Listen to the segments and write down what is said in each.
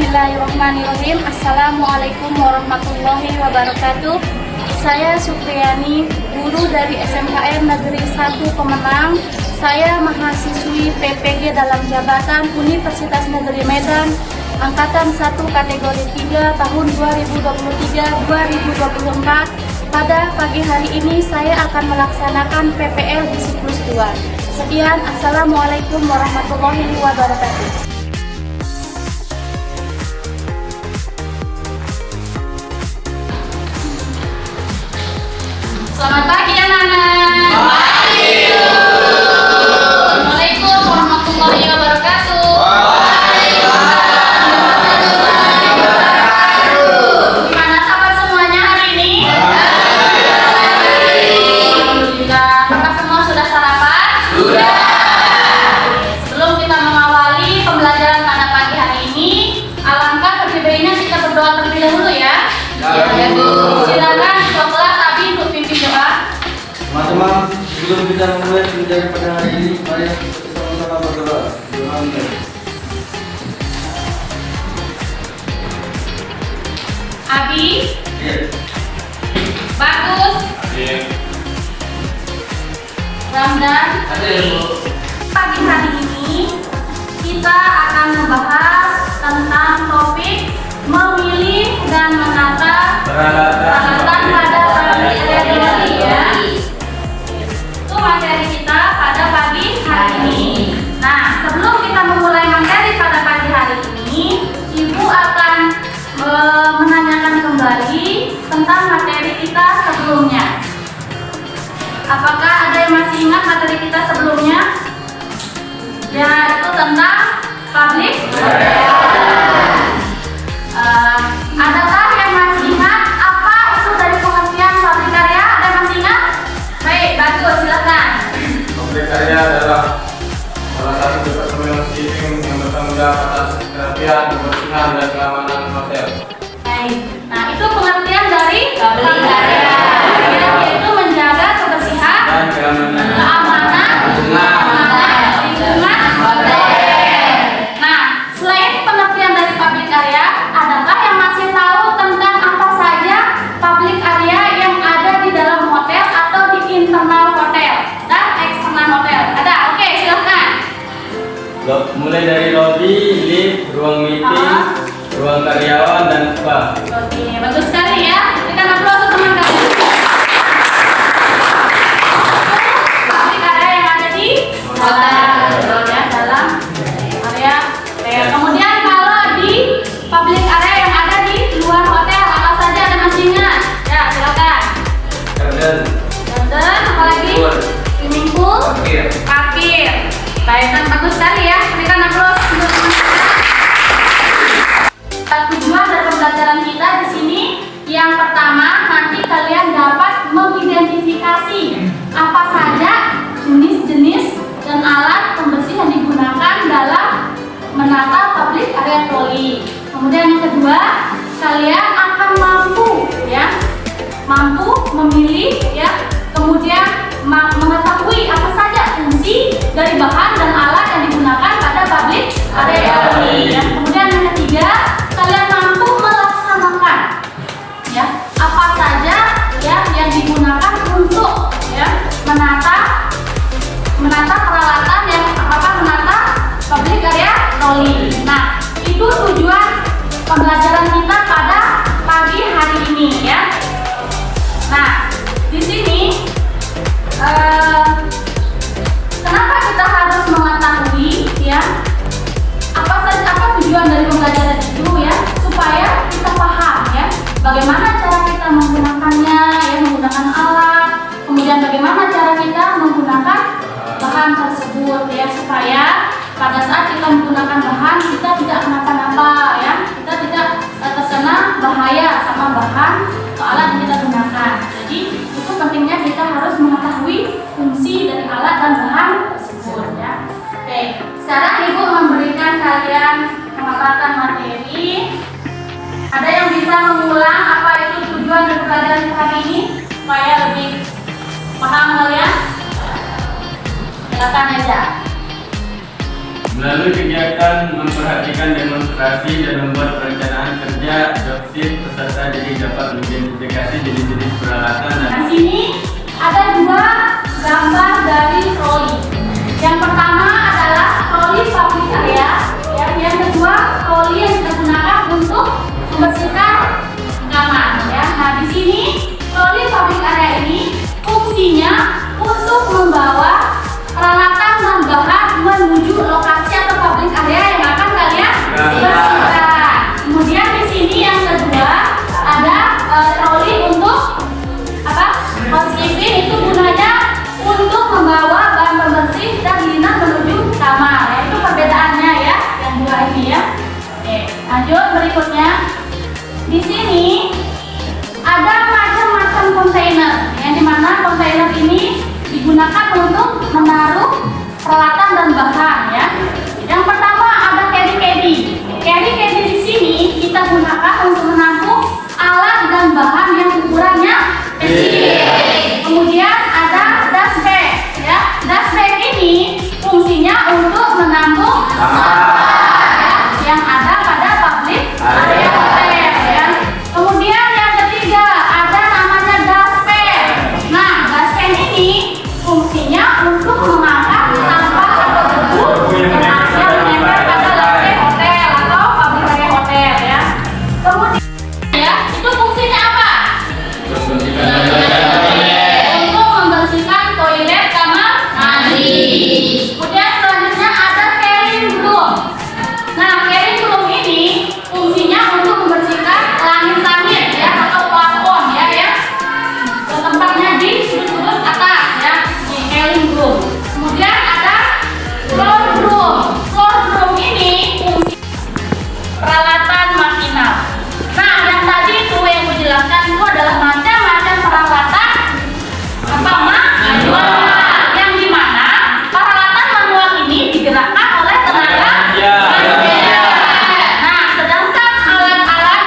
Bismillahirrahmanirrahim. Assalamualaikum warahmatullahi wabarakatuh. Saya Supriyani, guru dari SMKN Negeri 1 Pemenang. Saya mahasiswi PPG dalam jabatan Universitas Negeri Medan, Angkatan 1 kategori 3 tahun 2023-2024. Pada pagi hari ini saya akan melaksanakan PPL di siklus 2. Sekian, Assalamualaikum warahmatullahi wabarakatuh. Selamat pagi anak-anak. Pagi. Assalamualaikum warahmatullahi wabarakatuh. Gimana kabar semuanya hari ini? Alhamdulillah. Apakah semua sudah sarapan? Sudah. Sebelum kita mengawali pembelajaran pada pagi hari ini, alangkah lebih baiknya kita berdoa terlebih dahulu ya. Ya, Bu. Silakan ketua kelas Abi untuk pimpin doa. Teman-teman, sebelum kita memulai pembelajaran pada hari ini, mari kita sama-sama berdoa. Amin. Abi, Ya. Bagus, Ramdan. Pagi hari ini kita akan membahas tentang topik memilih dan menata peralatan pada pagi hari ya. Itu materi kita pada pagi hari ini. Nah, sebelum kita memulai materi pada pagi hari ini, Ibu akan menanyakan kembali tentang materi kita sebelumnya. Apakah ada yang masih ingat materi kita sebelumnya? Yaitu tentang public. Adakah yang masih ingat apa itu dari pengertian public area? Ada yang masih ingat? Baik, bagus, silakan. Public area adalah salah satu departemen housekeeping yang bertanggung jawab atas kerapian, kebersihan, dan keamanan hotel. Baik, nah itu pengertian dari public area, yaitu menjaga kebersihan, Dan keamanan keamanan, lingkungan hotel. Nah, selain pengertian dari public area, adakah yang masih tahu tentang apa saja public area yang ada di dalam hotel atau di internal hotel dan eksternal hotel? Ada? Oke, silakan. Mulai dari lobby, lift, ruang meeting, ruang karyawan, dan spa. Oke, bagus sekali ya. Berikan aplaus untuk teman kalian. Public area yang ada di hotel ya, dalam area hotel. Kemudian kalau di public area yang ada di luar hotel, apa saja ada masih ingat? Ya, silakan. Garden, Garden, apalagi? Swimming pool, parkir. Baik, dan bagus sekali ya. Berikan aplaus untuk teman-teman. Tujuan dari pembelajaran kita di sini yang pertama, nanti kalian dapat mengidentifikasi apa saja jenis-jenis dan alat pembersih yang digunakan dalam menata public area trolley. Kemudian yang kedua, kalian akan mampu memilih ya, kemudian mengetahui apa saja fungsi dari bahan dan alat yang digunakan pada public area trolley. Ya. Kemudian yang ketiga, kalian mampu melaksanakan ya apa saja ya yang digunakan untuk ya menata peralatan yang menata public area trolley. Nah, itu tujuan pembelajaran kita pada pagi hari ini ya. Nah, di sini kenapa kita harus mengetahui ya apa tujuan dari pembelajaran itu ya, supaya kita paham ya bagaimana cara kita menggunakannya ya, menggunakan alat, kemudian bagaimana cara kita menggunakan bahan tersebut ya, supaya pada saat kita menggunakan bahan kita tidak kenapa-napa ya, kita tidak terkena bahaya sama bahan atau alat yang kita gunakan. Jadi itu pentingnya kita harus mengetahui fungsi dari alat dan bahan tersebut ya. Oke, sekarang Ibu memberikan kalian pemaparan materi. Ada yang bisa mengulang apa itu tujuan dari pembelajaran hari ini supaya lebih paham kalian? Silakan aja. Melalui kegiatan memperhatikan demonstrasi dan membuat perencanaan kerja, jobsit peserta jadi dapat mengidentifikasi jenis-jenis peralatan dan Nah, sini ada dua gambar dari troli. Yang pertama adalah troli public area, ya. Yang kedua troli yang kita gunakan untuk membersihkan kamar, ya. Nah, di sini troli public area ini fungsinya untuk membawa peralatan dan bahan menuju lokasi atau public area yang akan kalian bersihkan. Kemudian di sini yang kedua ada troli untuk apa? Housekeeping, itu gunanya untuk membawa bahan pembersih dan linen menuju kamar. Ya, itu perbedaannya ya, yang dua ini ya. Oke, lanjut berikutnya. Di sini ada macam-macam kontainer, yang dimana kontainer ini digunakan untuk menaruh peralatan dan bahan ya. Yang pertama ada carry caddy. Carry caddy di sini kita gunakan untuk menampung alat dan bahan yang ukurannya kecil. Kemudian ada dust bag ya. Dust bag ini fungsinya untuk menampung sampah yang ada pada public area hotel ya. Kemudian yang ketiga ada namanya dustpan. Nah, dustpan ini fungsinya untuk mengangkat sampah atau debu yang menempel pada lantai hotel atau public area hotel ya. Kemudian ya, itu fungsinya apa? Untuk membersihkan toilet, kamar mandi. Kemudian selanjutnya ada cleaning room. Nah, cleaning room ini fungsinya untuk membersihkan langit-langit ya atau plafon ya ya. Tempatnya di sudut-sudut atas ya, di cleaning room. Kemudian ada floor room. Floor room ini fungsi peralatan makinal. Nah, yang tadi itu yang gue jelaskan itu adalah macam-macam peralatan apa manual, yang dimana peralatan manual ini digerakkan oleh tenaga manusia. Nah, sedangkan alat-alat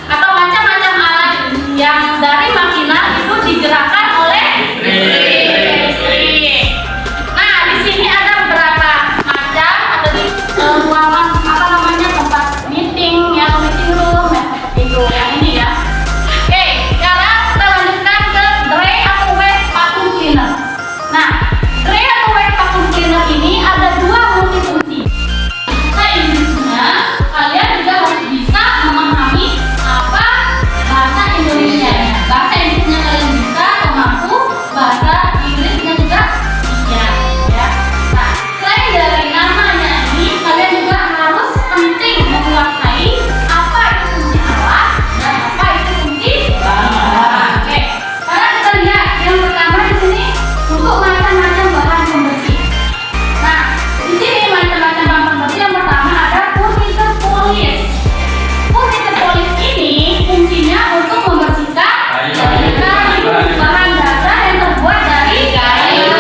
atau macam-macam alat yang dari makinal itu digerakkan oleh listrik. Nah, di sini ada beberapa macam, ada di ruangan apa namanya tempat meeting ya, meeting room ya, seperti itu yang ini ya. Oke, sekarang kita lanjutkan ke dry atau wet vacuum cleaner. Nah, dry atau wet vacuum cleaner ini ada dua multifungsi. Nah, intinya kalian juga harus bisa memahami apa bahasa Indonesia. Bahasa Inggrisnya kalian bisa atau mampu, bahasa Inggrisnya juga iya ya. Nah, selain dari namanya ini, kalian juga harus penting menguasai apa itu fungsi alat dan apa itu fungsi bahan. Oke, sekarang kita lihat yang pertama di sini untuk macam-macam bahan pembersih. Nah, di sini macam-macam bahan pembersih yang pertama ada furniture polish. Furniture polish ini fungsinya untuk membersihkan bahan dasar yang terbuat dari kayu.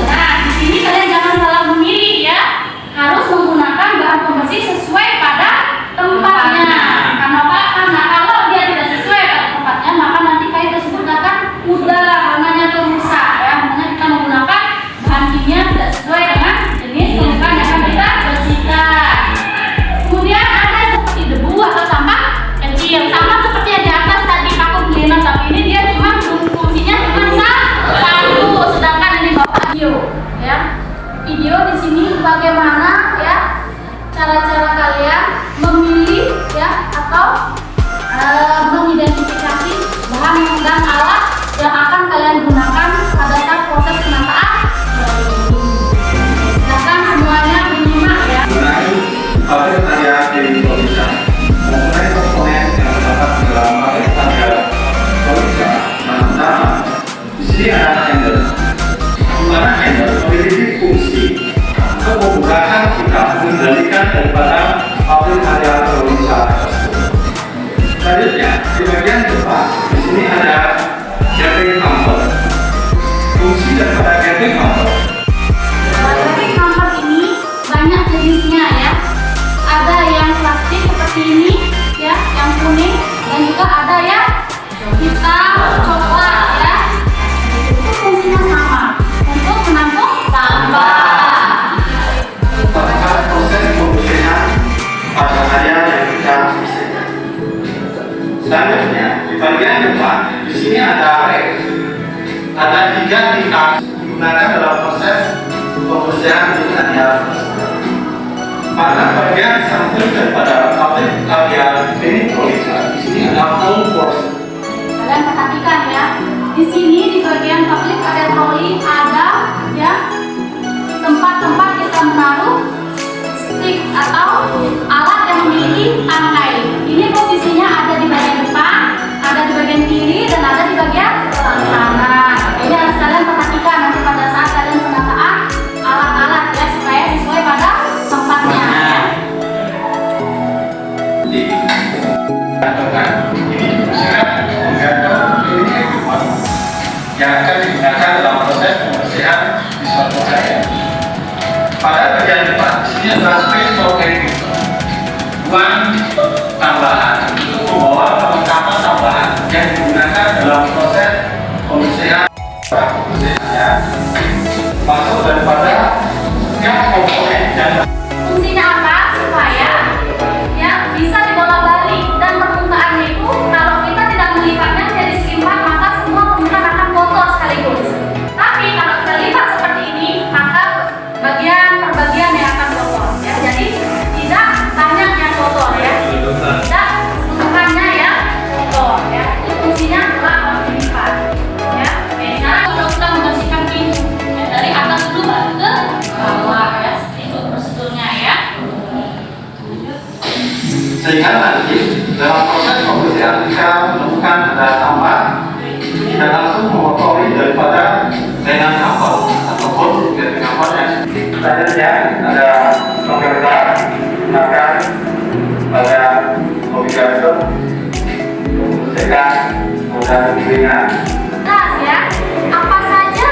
Nah, di sini kalian jangan salah memilih ya. Harus menggunakan bahan pembersih sesuai pada tempatnya. Karena kalau dia tidak sesuai pada tempatnya, maka nanti kayu tersebut akan pudar, warnanya itu rusak ya. Makanya kita menggunakan bahan kimia tidak sesuai dengan jenis permukaan yang akan kita bersihkan. Kemudian ada seperti debu atau sampah kecil, sama seperti yang di atas tadi vacuum cleaner, tapi ini dia cuma fungsinya cuma satu, sedangkan ini bawa video ya. Video di sini bagaimana ya cara-cara kalian memilih ya atau mengidentifikasi bahan dan alat yang akan kalian gunakan pada saat proses penataan. Silakan semuanya menyimak ya. Mengenai public area cleaning solution, memulai komponen yang terdapat di dalam public area solution. Yang pertama, di sini ada handle. Di mana handle memiliki fungsi untuk memudahkan kita mengendalikan daripada public area solution tersebut. Selanjutnya, di bagian depan, di sini ada gathering hamper. Fungsi daripada gathering hamper Gathering hamper ini banyak jenisnya ya. Ada yang plastik seperti ini ya, yang kuning, dan juga ada yang hitam coklat ya. Itu fungsinya sama untuk menampung sampah. Pada bagian samping daripada public area klinik Prolika, di sini ada full portion. Kalian perhatikan ya. Di sini di bagian publik ada troli, ada ya tempat-tempat kita menaruh stick atau alat yang memiliki tangkai. Ini posisinya ada di bagian depan, ada di bagian kiri, dan ada di bagian kanan. Ini harus kalian perhatikan nanti pada saat kalian penataan alat-alat ya supaya sesuai pada tempatnya. Ya. Digantung ini bersirat menggantung klinik equipment yang akan digunakan dalam proses pembersihan di suatu area. Pada bagian depan, di sini adalah space for clinic equipment. Ruang tambahan untuk membawa perlengkapan tambahan yang digunakan dalam proses pembersihan. Pembersihannya masuk daripada setiap komponen dan Fungsinya apa? Supaya ya bisa dibola balik dan permukaannya itu kalau kita tidak melipatnya menjadi segi empat maka semua permukaan akan kotor sekaligus. Tapi kalau kita lipat seperti ini maka bagian per bagian yang akan kotor ya. Jadi tidak banyak yang kotor ya. Tidak kebutuhannya yang kotor ya. Itu fungsinya adalah kalau dilipat ya. Oke, sekarang kita membersihkan pintu ya, dari atas dulu baru ke bawah ya. Itu prosedurnya ya. sehingga nanti dalam proses pembersihan jika menemukan ada sampah tidak langsung mengotori daripada dengan kapal ataupun dari kapalnya. Selanjutnya ada pekerja gunakan pada obligator membersihkan mudah ringan. Jelas ya, apa saja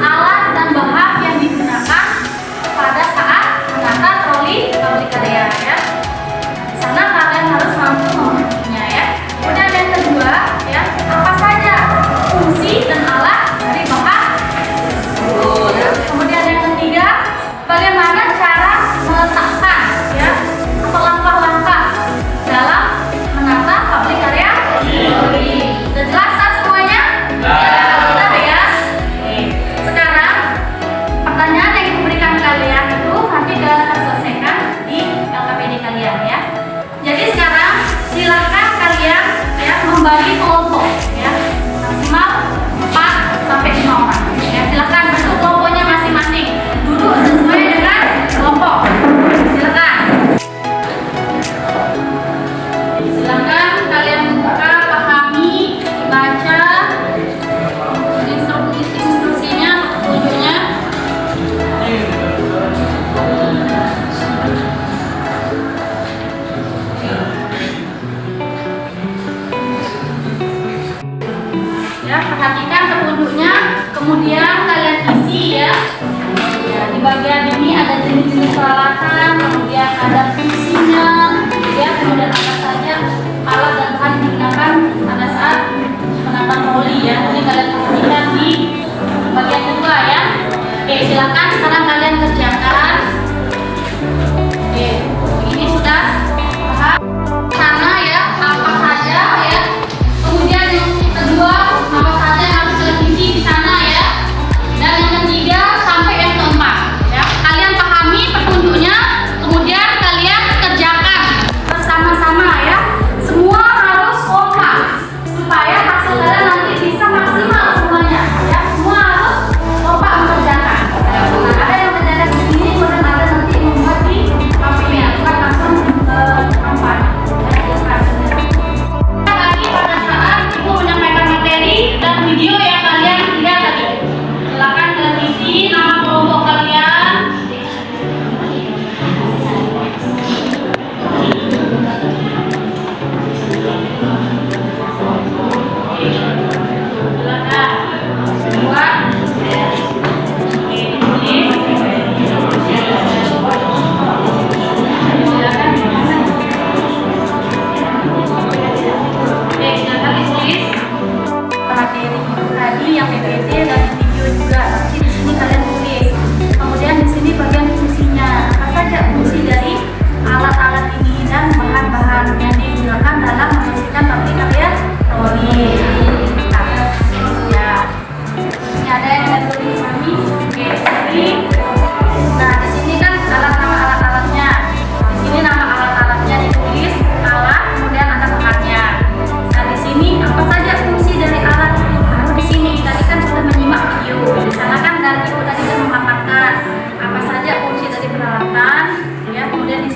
alat dan bahan yang digunakan pada saat menata troli area ya. Di sana kalian harus mampu memilikinya ya. Kemudian yang kedua ya, apa saja fungsi dan alat dari bahan tersebut ya. Kemudian yang ketiga, bagaimana cara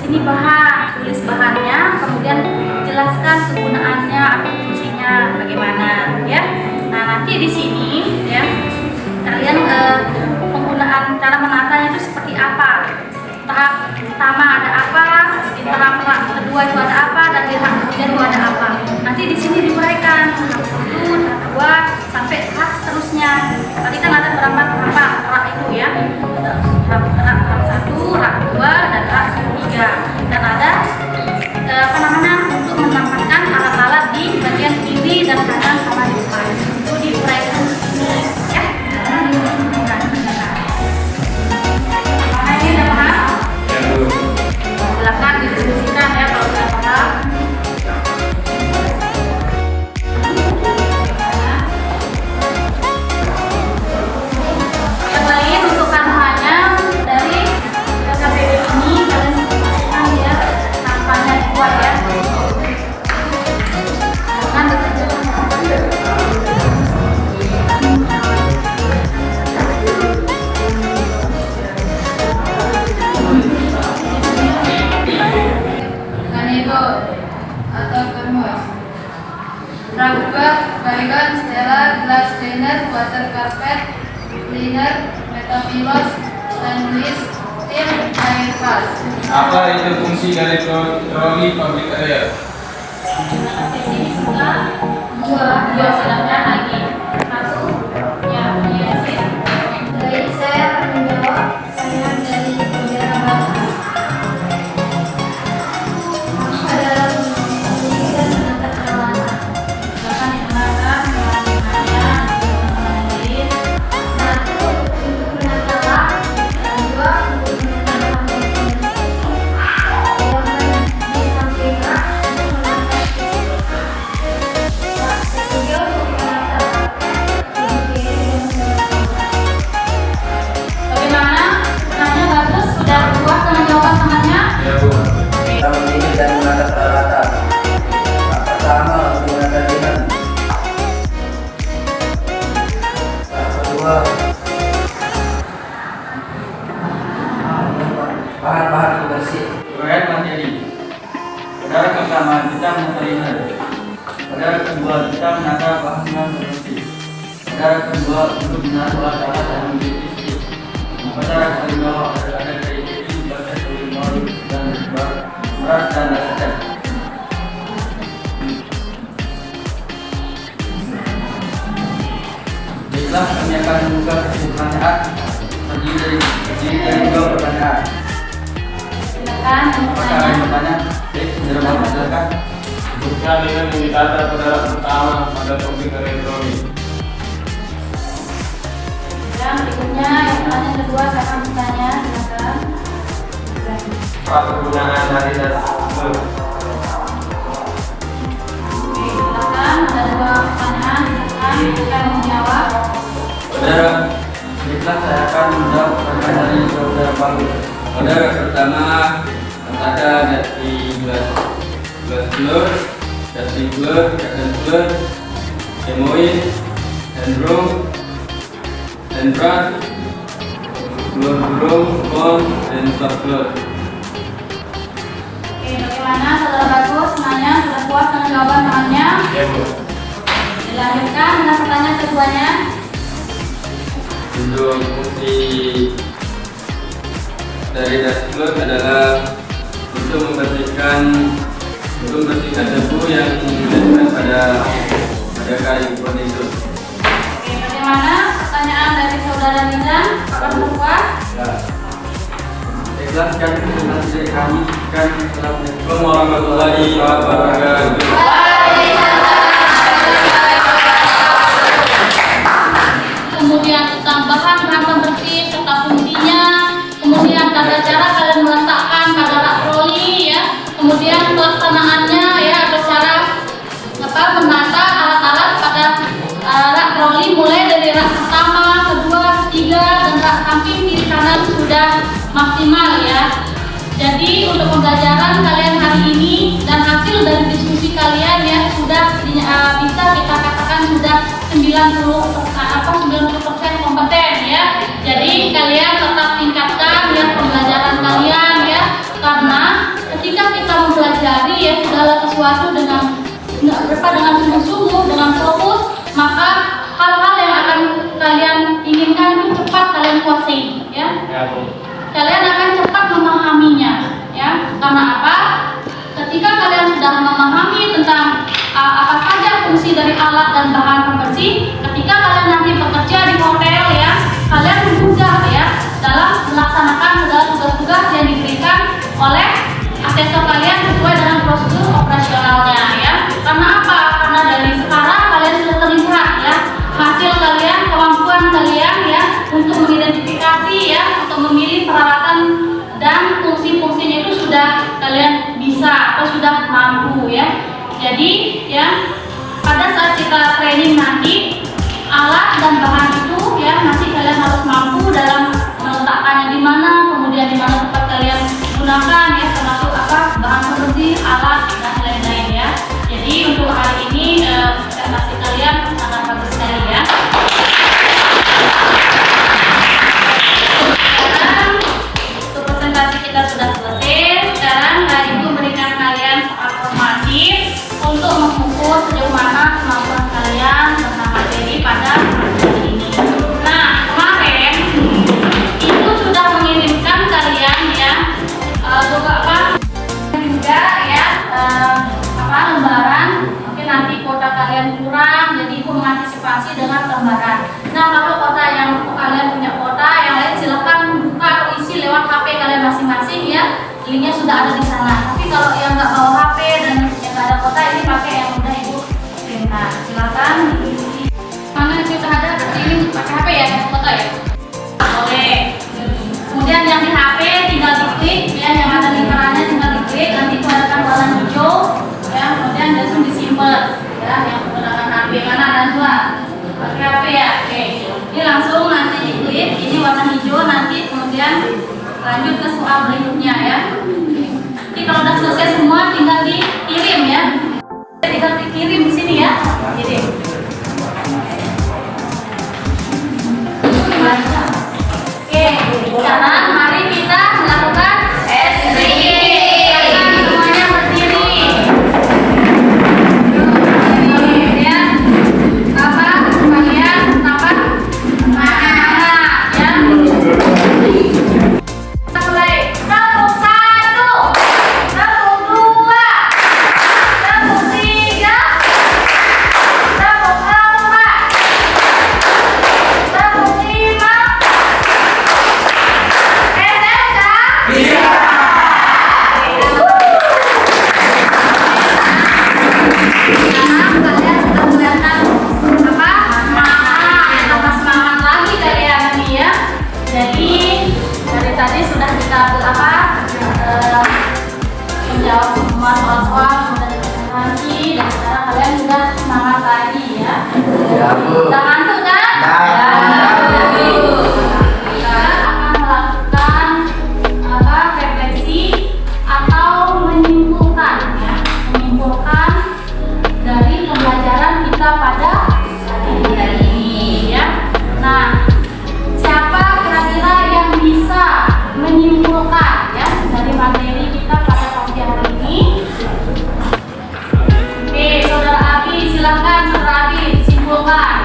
sini bahan, tulis bahannya, kemudian jelaskan kegunaannya atau fungsinya bagaimana ya. Nah, nanti di sini ya kalian penggunaan cara menatanya itu seperti apa. Tahap pertama ada apa, di tahap kedua itu ada apa, dan di tahap kemudian itu ada apa. Nanti di sini diuraikan tahap 1, tahap 2 sampai tahap seterusnya. Tadi kan ada berapa tahapan rak itu ya. Tahap 1, rak 2 dan rak 3. Dan ada untuk menempatkan alat-alat di bagian kiri dan kanan sama di depan. Itu diuraikan di sini ya. Mana ini udah paham? Silakan didiskusikan ya kalau sudah paham. Yang lain untuk kampanye dari KPD ini kalian pastikan ya kampanye kuat ya. Jangan bekerja. Atau kermus, rubber, baygon, stella, glass cleaner, water carpet cleaner, metamilos, stainless steel, air pas. Apa itu fungsi dari troli public area? Di sini sudah dua silakan lagi. Satu ya Yasin. Dari saya akan menjawab pertanyaan dari saudara Bapak. Adalah fungsi dan menata peralatan. Silakan digunakan pertanyaannya. Satu, untuk menata lap, dan dua, untuk menata ruangan di samping rak untuk menata ketiga, untuk menata karpet di kiri dan Bagaimana? Pertanyaannya bagus. Sudah puas dengan jawaban temannya? Ya Bu. Kita memilih dan menata peralatan. Tahap pertama untuk menata dinner. Tahap kedua bahan-bahan pembersih. Uraian materi. Pada pertama kita menata dinner. Pada kedua kita menata bahan pembersih. Pada kedua untuk menata alat-alat yang memiliki listrik. Pada kelima ada kreatif sebagai kelima dan beras dan asisten. Baiklah, kami akan membuka sesi pertanyaan terdiri dari dua pertanyaan. Silakan yang Apakah ada yang bertanya. bertanya? Saudara Bapak silakan. Sebutkan dengan yang ditata pada pertama pada topik troli. Yang berikutnya yang pertanyaan kedua saya akan bertanya. Silakan. Apa penggunaan dari das? Oke, silakan. Ada dua pertanyaan. Silakan kita menjawab. Saudara, baiklah saya akan menjawab pertanyaan dari saudara Bagus. Saudara, pertama ada dari gelas blur, dari blur, emoin, hand room, hand brush, blur room, bond, dan soft blur. Oke, bagaimana saudara Bagus? Nanya sudah puas dengan jawaban temannya? Ya Bu. Dilanjutkan dengan pertanyaan keduanya. Untuk fungsi dari dust blur adalah untuk membersihkan debu yang menempel pada kayu furnitur. Oke, bagaimana pertanyaan dari saudara Nizam? Apakah puas? Ikhlas kami dengan dari kami kan Assalamualaikum warahmatullahi wabarakatuh. Kemudian tentang bahan pembersih serta fungsinya, kemudian tata cara kalian meletakkan pada rak troli ya, kemudian pelaksanaannya ya, atau cara menata alat-alat pada rak troli mulai dari rak pertama, kedua, ketiga, dan rak samping kiri kanan sudah maksimal ya. Jadi untuk pembelajaran kalian hari ini dan hasil dari diskusi kalian ya sudah bisa kita katakan sudah 90% kompeten ya. Jadi kalian tetap tingkatkan ya pembelajaran kalian ya, karena ya segala sesuatu dengan sungguh-sungguh, dengan fokus, maka hal-hal yang akan kalian inginkan itu cepat kalian kuasai, ya. Kalian akan cepat memahaminya, ya. Karena apa? Ketika kalian sudah memahami tentang apa saja fungsi dari alat dan bahan pembersih, ketika kalian nanti bekerja di hotel, ya, kalian mudah ya dalam melaksanakan segala tugas-tugas yang diberikan oleh asesor kalian sesuai dengan prosedur operasionalnya, ya. Karena apa? Karena dari sekarang kalian sudah terlihat ya hasil kalian, kemampuan kalian ya untuk mengidentifikasi ya, untuk memilih peralatan dan fungsi-fungsinya itu sudah kalian bisa atau sudah mampu ya. Jadi ya pada saat kita training nanti alat dan bahan itu ya nanti kalian harus mampu dalam meletakkannya di mana, kemudian di mana tempat kalian gunakan ya, termasuk apa bahan pembersih, alat dan lain-lain ya. Jadi untuk hari ini presentasi kalian sangat bagus sekali ya. Sekarang untuk presentasi kita sudah selesai. Sekarang Kak Ibu berikan kalian soal formatif untuk mengukur sejauh mana kemampuan kalian tentang materi pada hari ini. Nah, kemarin itu sudah mengirimkan kalian ya juga ya lembaran. Mungkin nanti kuota kalian kurang, jadi Ibu mengantisipasi dengan lembaran. Nah, kalau kuota yang kalian punya kuota yang lain silakan buka atau isi lewat HP kalian masing-masing ya. Linknya sudah ada di sana. Tapi kalau yang nggak bawa HP dan yang nggak ada kuota, ini pakai yang udah Ibu perintah. Silakan diisi. Mana kita ada ini pakai HP ya, yang foto ya. Boleh. Kemudian yang di HP tinggal diklik ya, yang ada lingkarannya tinggal diklik, nanti itu ada warna hijau ya, kemudian langsung disimpan ya, yang menggunakan HP. Mana Najwa? Pakai HP ya. Oke. Ini langsung nanti diklik, ini warna hijau, nanti kemudian lanjut ke soal berikutnya ya. Jadi kalau udah selesai semua tinggal dikirim ya. Tinggal dikirim di sini ya. Kirim. Oke, sekarang mari kita melakukan SDG. Semuanya berdiri. Kemudian apa? Kalian apa? Semangat ya. Kita mulai. Tepuk 1, tepuk 2, tepuk 3, tepuk 4, tepuk 5. Tadi sudah kita menjawab semua soal-soal, sudah presentasi, dan sekarang kalian sudah semangat lagi ya. Ya, Bu. Udah ngantuk kan? Ya. Kita akan melakukan refleksi atau menyimpulkan ya, menyimpulkan dari pembelajaran kita pada hari ini ya. Nah, siapa kira-kira yang bisa menyimpulkan ya dari materi kita pada pagi hari ini? Oke, Saudara Abi, silakan Saudara Abi simpulkan.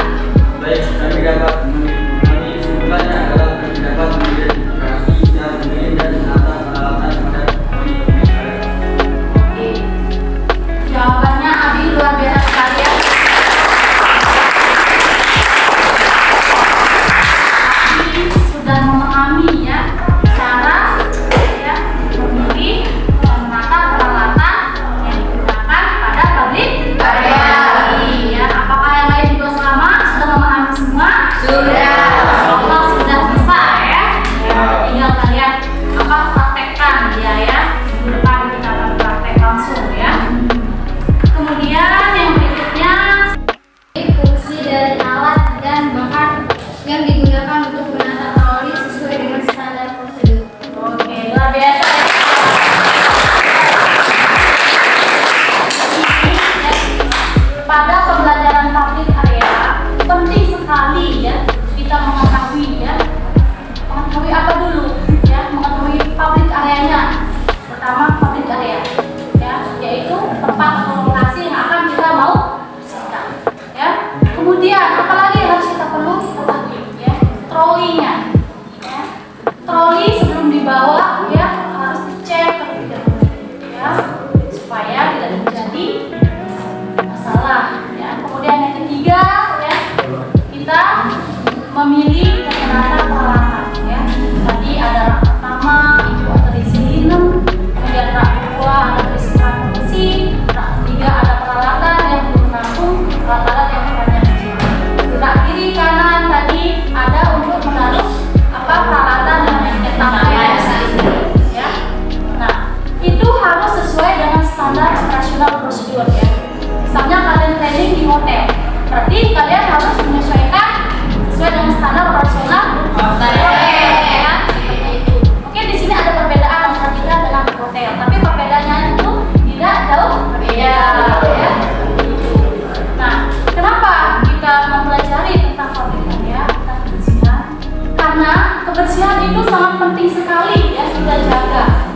tersebut ya. Misalnya kalian training di hotel, berarti kalian harus menyesuaikan sesuai dengan standar operasional hotel ya. Seperti itu. Mungkin di sini ada perbedaan antara kita dengan hotel, tapi perbedaannya itu tidak jauh berbeda ya. Nah, kenapa kita mempelajari tentang kebersihan ya, tentang kebersihan? Karena kebersihan itu sangat penting sekali ya kita jaga.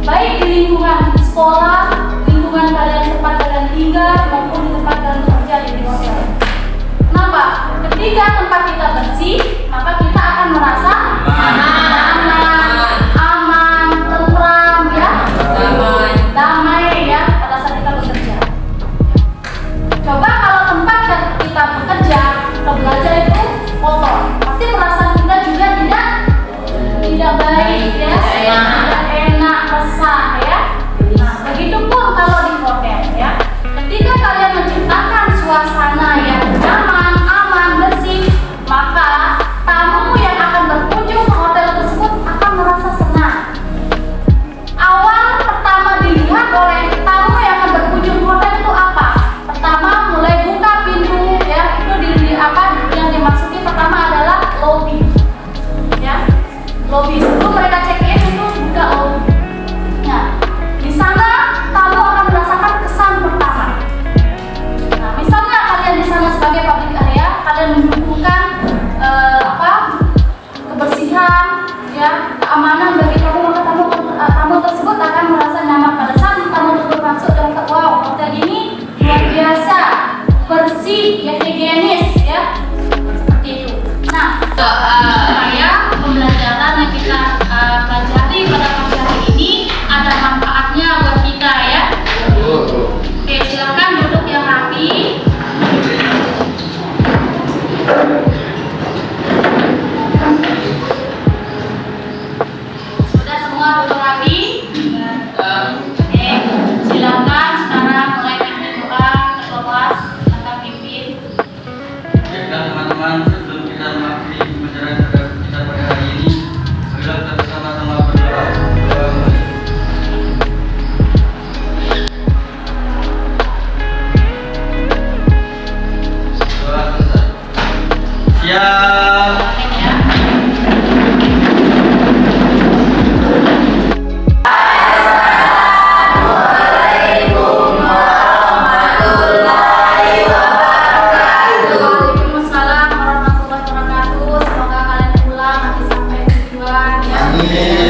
Baik di lingkungan sekolah, lingkungan kalian tempat kalian tinggal, maupun di tempat kalian bekerja di hotel. Kenapa? Ketika tempat kita bersih, maka kita akan merasa aman, tentram ya, damai ya pada saat kita bekerja. Coba kalau tempat kita bekerja, kita belajar itu kotor, pasti perasaan kita juga tidak baik ya, tidak enak, resah ya. Nah, begitupun kalau di hotel ya. Ketika kalian menciptakan suasana yang nyaman, aman, bersih, maka tamu yang akan berkunjung ke hotel tersebut akan merasa senang. Awal pertama dilihat oleh tamu yang akan berkunjung ke hotel itu apa? Pertama mulai buka pintu ya, itu di apa yang dimasuki pertama adalah lobby ya. Lobby, sebelum mereka check-in itu buka lobby. Nah, di sana tamu akan merasakan kesan pertama. Nah, misalnya kalian di sana sebagai public area, kalian menunjukkan kebersihan, ya, keamanan bagi tamu, maka tamu tersebut akan merasa nyaman pada saat tamu tersebut masuk dan wow, hotel ini luar biasa, bersih, ya, higienis, ya, seperti itu. Nah, supaya pembelajaran yang kita pelajari pada pagi hari ini ada manfaatnya buat kita ya. Oke, silakan duduk yang rapi. Sudah semua duduk rapi? Oke, silakan sekarang mulai pimpin doa ketua kelas, silakan pimpin. Baiklah teman-teman, sebelum kita mengakhiri pembelajaran kita pada hari ini, marilah kita bersama-sama berdoa. Doa selesai. Siap. Waalaikumsalam warahmatullahi wabarakatuh. Semoga kalian pulang nanti sampai tujuan ya.